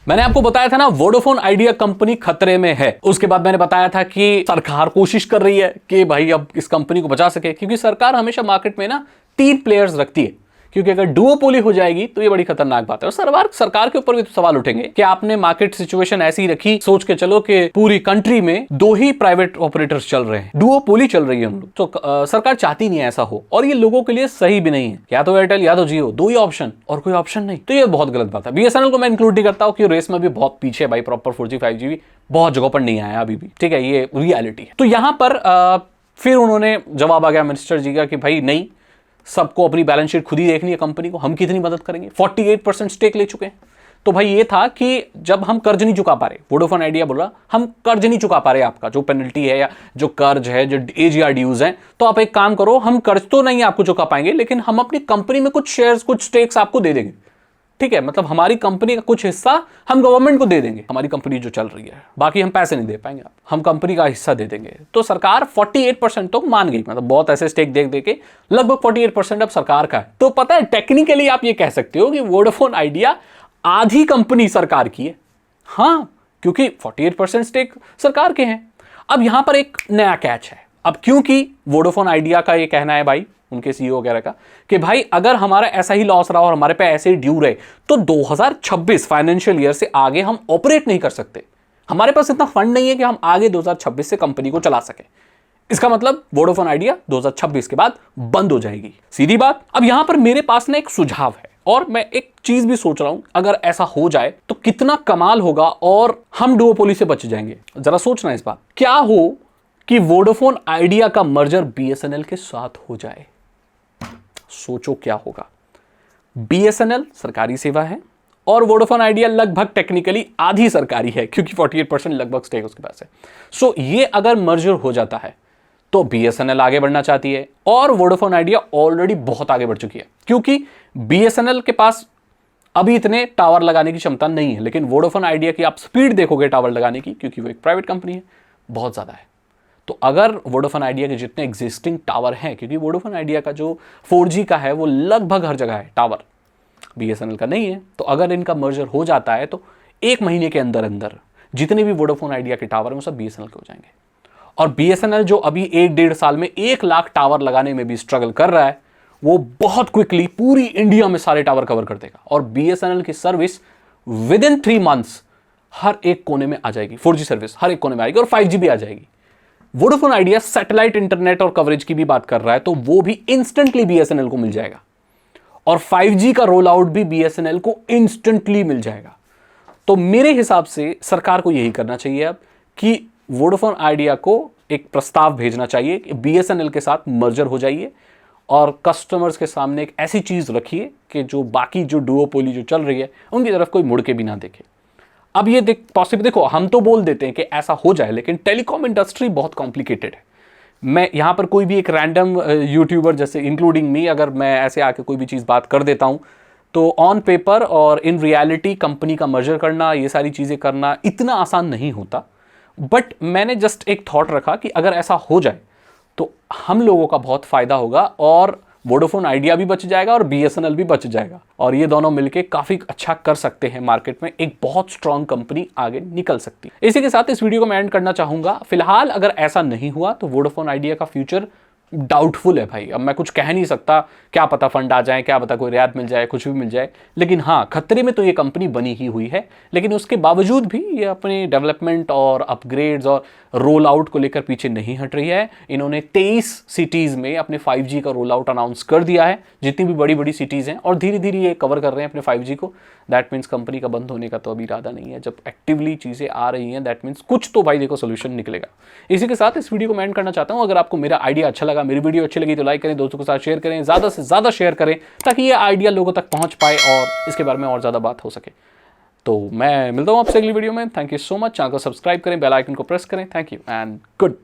मैंने आपको बताया था ना वोडाफोन आइडिया कंपनी खतरे में है। उसके बाद मैंने बताया था कि सरकार कोशिश कर रही है कि भाई अब इस कंपनी को बचा सके, क्योंकि सरकार हमेशा मार्केट में ना 3 प्लेयर्स रखती है, क्योंकि अगर डुओपोली हो जाएगी तो ये बड़ी खतरनाक बात है। और सरकार के ऊपर भी तो सवाल उठेंगे कि आपने मार्केट सिचुएशन ऐसी रखी, सोच के चलो कि पूरी कंट्री में 2 ही प्राइवेट ऑपरेटर्स चल रहे हैं, डुओपोली चल रही है हम लोग, तो सरकार चाहती नहीं है ऐसा हो, और ये लोगों के लिए सही भी नहीं है। या तो एयरटेल या तो जियो, 2 ही ऑप्शन और कोई ऑप्शन नहीं, तो ये बहुत गलत बात है। बीएसएनएल को मैं इंक्लूड नहीं करता हूं कि रेस में भी बहुत पीछे है भाई, प्रॉपर 4G 5G बहुत जगहों पर नहीं आया अभी भी, ठीक है, ये रियलिटी है। तो यहां पर फिर उन्होंने जवाब आ गया मिनिस्टर जी का कि भाई नहीं, सबको अपनी बैलेंस शीट खुद ही देखनी है, कंपनी को हम कितनी मदद करेंगे। 48% स्टेक ले चुके हैं। तो भाई ये था कि जब हम कर्ज नहीं चुका पा रहे, वोडाफोन आइडिया बोला हम कर्ज नहीं चुका पा रहे, आपका जो पेनल्टी है या जो कर्ज है, जो एजीआर ड्यूज है, तो आप एक काम करो, हम कर्ज तो नहीं आपको चुका पाएंगे, लेकिन हम अपनी कंपनी में कुछ शेयर्स, कुछ स्टेक्स आपको दे देंगे, ठीक है, मतलब हमारी कंपनी का कुछ हिस्सा हम गवर्नमेंट को दे देंगे, हमारी कंपनी जो चल रही है, बाकी हम पैसे नहीं दे पाएंगे, हम कंपनी का हिस्सा दे देंगे। तो सरकार 48% तो मान गई, मतलब बहुत ऐसे स्टेक देख के लगभग 48% अब सरकार का है। तो पता है टेक्निकली आप ये कह सकते हो कि वोडाफोन आइडिया आधी कंपनी सरकार की है, हाँ, क्योंकि 48% स्टेक सरकार के हैं। अब यहां पर एक नया कैच है, अब क्योंकि वोडाफोन आइडिया का ये कहना है भाई, उनके सीईओ वगैरह का, कि भाई अगर हमारा ऐसा ही लॉस रहा और हमारे पे ऐसे ही ड्यू रहे तो 2026 फाइनेंशियल ईयर से आगे हम ऑपरेट नहीं कर सकते, हमारे पास इतना फंड नहीं है कि हम आगे 2026 से कंपनी को चला सके। इसका मतलब वोडाफोन आइडिया 2026 के बाद बंद हो जाएगी, सीधी बात। अब यहां पर मेरे पास ना एक सुझाव है, और मैं एक चीज भी सोच रहा हूं, अगर ऐसा हो जाए तो कितना कमाल होगा और हम डुओपोली से बच जाएंगे। जरा सोचना इस बात, क्या हो कि वोडाफोन आइडिया का मर्जर बीएसएनएल के साथ हो जाए, सोचो क्या होगा। बीएसएनएल सरकारी सेवा है और वोडाफोन आइडिया लगभग टेक्निकली आधी सरकारी है, क्योंकि 48% लगभग स्टेक उसके पास है। सो ये अगर मर्जर हो जाता है तो बीएसएनएल आगे बढ़ना चाहती है और वोडाफोन आइडिया ऑलरेडी बहुत आगे बढ़ चुकी है, क्योंकि बीएसएनएल के पास अभी इतने टावर लगाने की क्षमता नहीं है, लेकिन वोडाफोन आइडिया की आप स्पीड देखोगे टावर लगाने की, क्योंकि वो एक प्राइवेट कंपनी है, बहुत ज्यादा है। तो अगर वोडाफोन आइडिया के जितने एग्जिस्टिंग टावर हैं, क्योंकि वोडाफोन आइडिया का जो 4G का है वो लगभग हर जगह है टावर, बीएसएनएल का नहीं है, तो अगर इनका मर्जर हो जाता है तो 1 महीने के अंदर अंदर जितने भी वोडाफोन आइडिया के टावर हैं वो सब बीएसएनएल के हो जाएंगे। और बीएसएनएल जो अभी 1-1.5 साल में 1 लाख टावर लगाने में भी स्ट्रगल कर रहा है, वो बहुत क्विकली पूरी इंडिया में सारे टावर कवर कर देगा, और बीएसएनएल की सर्विस विदिन 3 मंथ्स हर एक कोने में आ जाएगी, 4G सर्विस हर एक कोने में आएगी और 5G भी आ जाएगी। वोडाफोन आइडिया सैटेलाइट इंटरनेट और कवरेज की भी बात कर रहा है, तो वो भी इंस्टेंटली बीएसएनएल को मिल जाएगा, और 5G का रोल आउट भी बीएसएनएल को इंस्टेंटली मिल जाएगा। तो मेरे हिसाब से सरकार को यही करना चाहिए अब कि वोडाफोन आइडिया को एक प्रस्ताव भेजना चाहिए कि बीएसएनएल के साथ मर्जर हो जाइए, और कस्टमर्स के सामने एक ऐसी चीज रखिए कि जो बाकी जो डुओपोली जो चल रही है उनकी तरफ कोई मुड़ के भी ना देखे। अब ये पॉसिबल, देखो हम तो बोल देते हैं कि ऐसा हो जाए, लेकिन टेलीकॉम इंडस्ट्री बहुत कॉम्प्लिकेटेड है। मैं यहां पर कोई भी एक रैंडम यूट्यूबर जैसे इंक्लूडिंग मी, अगर मैं ऐसे आके कोई भी चीज़ बात कर देता हूं, तो ऑन पेपर और इन रियलिटी कंपनी का मर्जर करना, ये सारी चीज़ें करना इतना आसान नहीं होता। बट मैंने जस्ट एक थॉट रखा कि अगर ऐसा हो जाए तो हम लोगों का बहुत फायदा होगा, और वोडाफोन आइडिया भी बच जाएगा और बीएसएनएल भी बच जाएगा, और ये दोनों मिलके काफी अच्छा कर सकते हैं, मार्केट में एक बहुत स्ट्रांग कंपनी आगे निकल सकती है। इसी के साथ इस वीडियो को मैं एंड करना चाहूंगा। फिलहाल अगर ऐसा नहीं हुआ तो वोडाफोन आइडिया का फ्यूचर डाउटफुल है भाई। अब मैं कुछ कह नहीं सकता, क्या पता फंड आ जाए, क्या पता कोई रियायत मिल जाए, कुछ भी मिल जाए, लेकिन हाँ खतरे में तो ये कंपनी बनी ही हुई है। लेकिन उसके बावजूद भी ये अपने डेवलपमेंट और अपग्रेड्स और रोल आउट को लेकर पीछे नहीं हट रही है। इन्होंने 23 सिटीज़ में अपने 5G का रोल आउट अनाउंस कर दिया है, जितनी भी बड़ी बड़ी सिटीज़ हैं, और धीरे धीरे ये कवर कर रहे हैं अपने 5G को। दैट मीन्स कंपनी का बंद होने का तो अभी इरादा नहीं है। जब एक्टिवली चीज़ें आ रही हैं, दैट मीन्स कुछ तो भाई देखो सोल्यूशन निकलेगा। इसी के साथ इस वीडियो को मैं एंड करना चाहता हूँ। अगर आपको मेरा आइडिया अच्छा लगा, मेरी वीडियो अच्छी लगी, तो लाइक करें, दोस्तों के साथ शेयर करें, ज़्यादा से ज़्यादा शेयर करें, ताकि ये आइडिया लोगों तक पहुँच पाए और इसके बारे में और ज़्यादा बात हो सके। तो मैं मिलता हूँ आपसे अगली वीडियो में। Thank you so much. Channel को सब्सक्राइब करें, बेल आइकन को प्रेस करें। Thank you and good